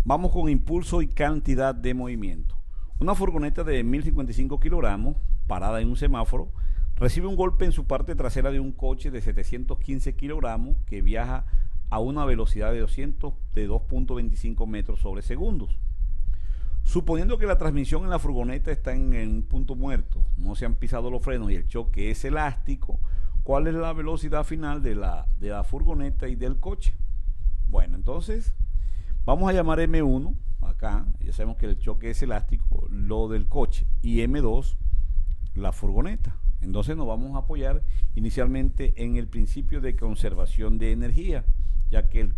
Vamos con impulso y cantidad de movimiento. Una furgoneta de 1055 kilogramos, parada en un semáforo, recibe un golpe en su parte trasera de un coche de 715 kilogramos que viaja a una velocidad de 2.25 metros sobre segundos. Suponiendo que la transmisión en la furgoneta está en un punto muerto, no se han pisado los frenos y el choque es elástico, ¿cuál es la velocidad final de la furgoneta y del coche? Bueno, entonces vamos a llamar M1 acá, ya sabemos que el choque es elástico, lo del coche, y M2 la furgoneta. Entonces nos vamos a apoyar inicialmente en el principio de conservación de energía, ya que el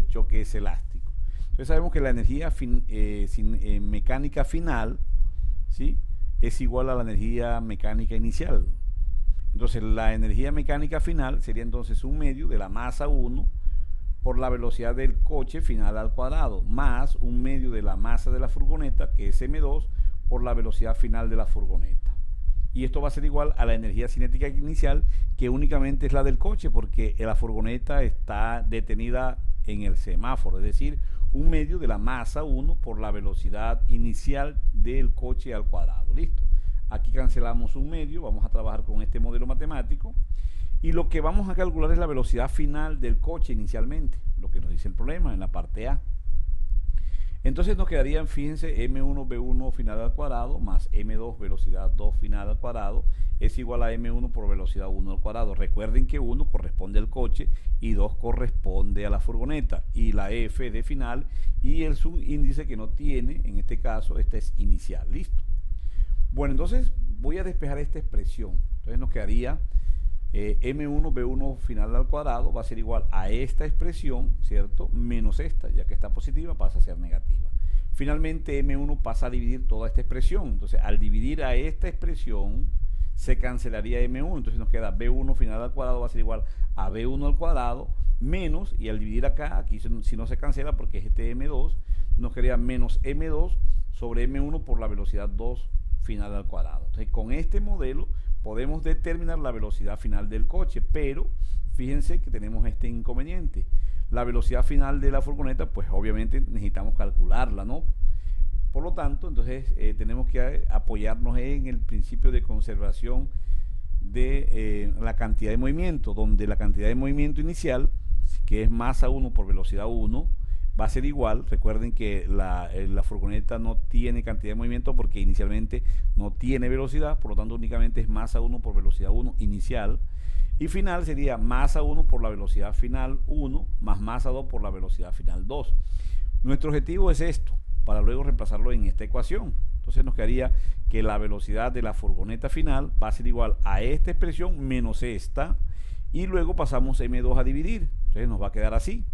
choque es elástico. Entonces sabemos que la energía mecánica final, ¿sí?, es igual a la energía mecánica inicial. Entonces la energía mecánica final sería entonces un medio de la masa 1 por la velocidad del coche final al cuadrado, más un medio de la masa de la furgoneta, que es M2, por la velocidad final de la furgoneta. Y esto va a ser igual a la energía cinética inicial, que únicamente es la del coche, porque la furgoneta está detenida en el semáforo, es decir, un medio de la masa 1 por la velocidad inicial del coche al cuadrado. Listo. Aquí cancelamos un medio, vamos a trabajar con este modelo matemático. Y lo que vamos a calcular es la velocidad final del coche inicialmente, lo que nos dice el problema en la parte A. Entonces nos quedarían, fíjense, M1 V1 final al cuadrado más M2 velocidad 2 final al cuadrado es igual a M1 por velocidad 1 al cuadrado. Recuerden que 1 corresponde al coche y 2 corresponde a la furgoneta, y la F de final y el subíndice que no tiene, en este caso, este es inicial. Listo. Bueno, entonces voy a despejar esta expresión. Entonces nos quedaría M1 B1 final al cuadrado va a ser igual a esta expresión, ¿cierto?, menos esta, ya que está positiva pasa a ser negativa. Finalmente M1 pasa a dividir toda esta expresión. Entonces al dividir a esta expresión se cancelaría M1, entonces nos queda B1 final al cuadrado va a ser igual a B1 al cuadrado menos, y al dividir acá, aquí si no se cancela porque es este M2, nos quedaría menos M2 sobre M1 por la velocidad 2 final al cuadrado. Entonces con este modelo podemos determinar la velocidad final del coche, pero fíjense que tenemos este inconveniente. La velocidad final de la furgoneta, pues obviamente necesitamos calcularla, ¿no? Por lo tanto, entonces tenemos que apoyarnos en el principio de conservación de la cantidad de movimiento, donde la cantidad de movimiento inicial, que es masa 1 por velocidad 1, va a ser igual. Recuerden que la furgoneta no tiene cantidad de movimiento porque inicialmente no tiene velocidad, por lo tanto únicamente es masa 1 por velocidad 1 inicial, y final sería masa 1 por la velocidad final 1 más masa 2 por la velocidad final 2. Nuestro objetivo es esto, para luego reemplazarlo en esta ecuación. Entonces nos quedaría que la velocidad de la furgoneta final va a ser igual a esta expresión menos esta, y luego pasamos M2 a dividir. Entonces nos va a quedar así.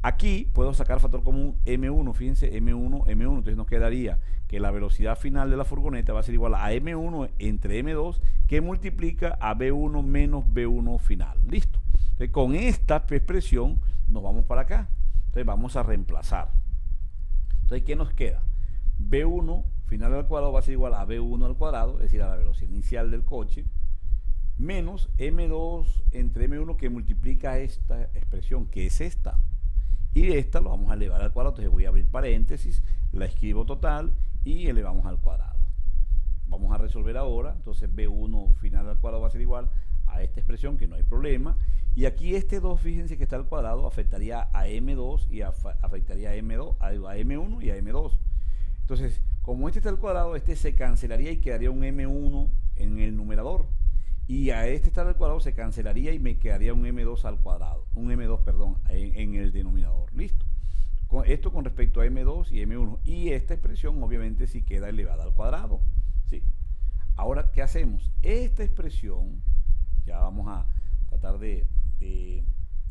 Aquí puedo sacar factor común M1, fíjense, M1, M1, entonces nos quedaría que la velocidad final de la furgoneta va a ser igual a M1 entre M2, que multiplica a B1 menos B1 final. Listo. Entonces con esta expresión nos vamos para acá. Entonces vamos a reemplazar. Entonces, ¿qué nos queda? B1 final al cuadrado va a ser igual a B1 al cuadrado, es decir, a la velocidad inicial del coche, menos M2 entre M1 que multiplica esta expresión, que es esta. Y esta lo vamos a elevar al cuadrado, entonces voy a abrir paréntesis, la escribo total y elevamos al cuadrado. Vamos a resolver ahora. Entonces B1 final al cuadrado va a ser igual a esta expresión, que no hay problema. Y aquí este 2, fíjense que está al cuadrado, afectaría a M2 y afectaría a M1 y a M2. Entonces, como este está al cuadrado, este se cancelaría y quedaría un M1 en el numerador. Y a este estar al cuadrado se cancelaría y me quedaría un M2 al cuadrado, un M2, perdón, en el denominador. Listo. Esto con respecto a M2 y M1. Y esta expresión obviamente sí queda elevada al cuadrado. ¿Sí? Ahora, ¿qué hacemos? Esta expresión, ya vamos a tratar de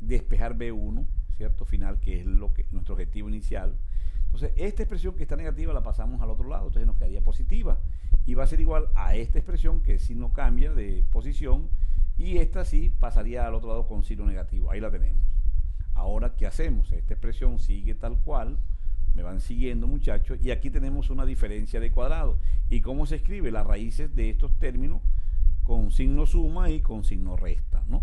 despejar B1, ¿cierto? Final, que es nuestro objetivo inicial. Entonces, esta expresión que está negativa la pasamos al otro lado, entonces nos quedaría positiva. Y va a ser igual a esta expresión, que si no cambia de posición, y esta sí pasaría al otro lado con signo negativo. Ahí la tenemos. Ahora, ¿qué hacemos? Esta expresión sigue tal cual, me van siguiendo, muchachos, y aquí tenemos una diferencia de cuadrado. ¿Y cómo se escribe? Las raíces de estos términos con signo suma y con signo resta, ¿no?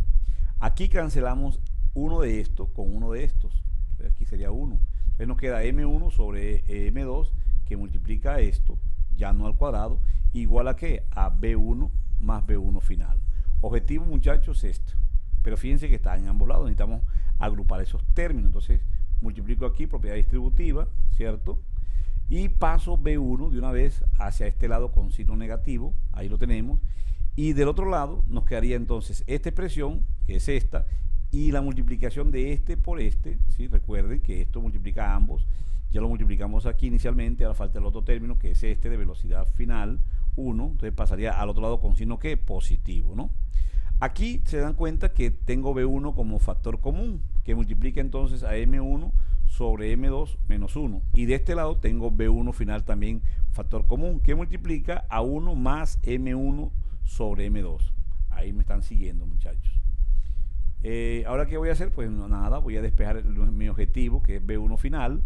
Aquí cancelamos uno de estos con uno de estos. Entonces, aquí sería 1. Entonces nos queda M1 sobre M2 que multiplica esto, ya no al cuadrado, igual a ¿qué? A B1 más B1 final. Objetivo, muchachos, esto. Pero fíjense que está en ambos lados, necesitamos agrupar esos términos. Entonces multiplico aquí propiedad distributiva, ¿cierto? Y paso B1 de una vez hacia este lado con signo negativo, ahí lo tenemos. Y del otro lado nos quedaría entonces esta expresión, que es esta, y la multiplicación de este por este, ¿sí? Recuerden que esto multiplica a ambos, ya lo multiplicamos aquí inicialmente, ahora falta el otro término que es este de velocidad final, 1, entonces pasaría al otro lado con signo que positivo, ¿no? Aquí se dan cuenta que tengo B1 como factor común, que multiplica entonces a M1 sobre M2 menos 1. Y de este lado tengo B1 final también factor común, que multiplica a 1 más M1 sobre M2. Ahí me están siguiendo, muchachos. Ahora, ¿qué voy a hacer? Pues no, nada, voy a despejar mi objetivo, que es B1 final.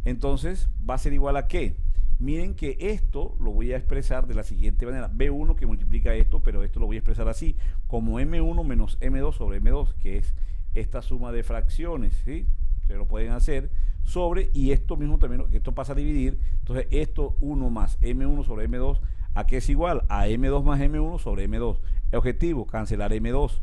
Entonces, ¿va a ser igual a qué? Miren que esto lo voy a expresar de la siguiente manera. B1 que multiplica esto, pero esto lo voy a expresar así, como M1 menos M2 sobre M2, que es esta suma de fracciones, ¿sí? Ustedes lo pueden hacer sobre, y esto mismo también, esto pasa a dividir, entonces esto 1 más M1 sobre M2, ¿a qué es igual? A M2 más M1 sobre M2. El objetivo, cancelar M2.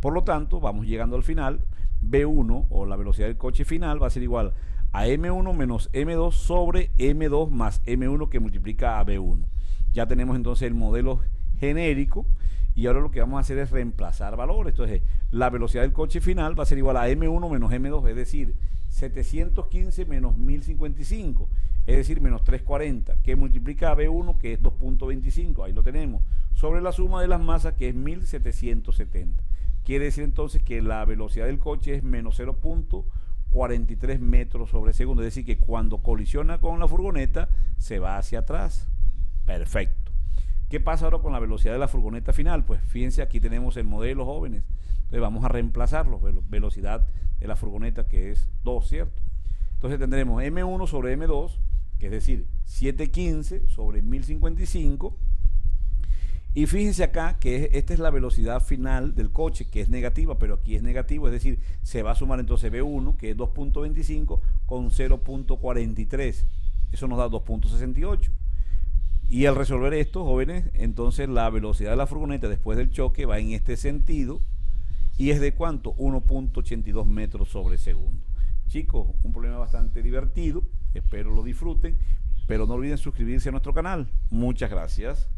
Por lo tanto, vamos llegando al final, B1 o la velocidad del coche final va a ser igual a M1 menos M2 sobre M2 más M1 que multiplica a B1. Ya tenemos entonces el modelo genérico y ahora lo que vamos a hacer es reemplazar valores. Entonces, la velocidad del coche final va a ser igual a M1 menos M2, es decir, 715 menos 1055, es decir, menos 340, que multiplica a B1, que es 2.25, ahí lo tenemos, sobre la suma de las masas, que es 1770. Quiere decir entonces que la velocidad del coche es menos 0.43 metros sobre segundo, es decir, que cuando colisiona con la furgoneta se va hacia atrás. Perfecto. ¿Qué pasa ahora con la velocidad de la furgoneta final? Pues fíjense, aquí tenemos el modelo, jóvenes. Entonces vamos a reemplazarlo, velocidad de la furgoneta, que es 2, ¿cierto? Entonces tendremos M1 sobre M2, que es decir, 715 sobre 1055. Y fíjense acá que esta es la velocidad final del coche, que es negativa, pero aquí es negativo, es decir, se va a sumar entonces B1, que es 2.25, con 0.43. Eso nos da 2.68. Y al resolver esto, jóvenes, entonces la velocidad de la furgoneta después del choque va en este sentido, y es de ¿cuánto? 1.82 metros sobre segundo. Chicos, un problema bastante divertido, espero lo disfruten, pero no olviden suscribirse a nuestro canal. Muchas gracias.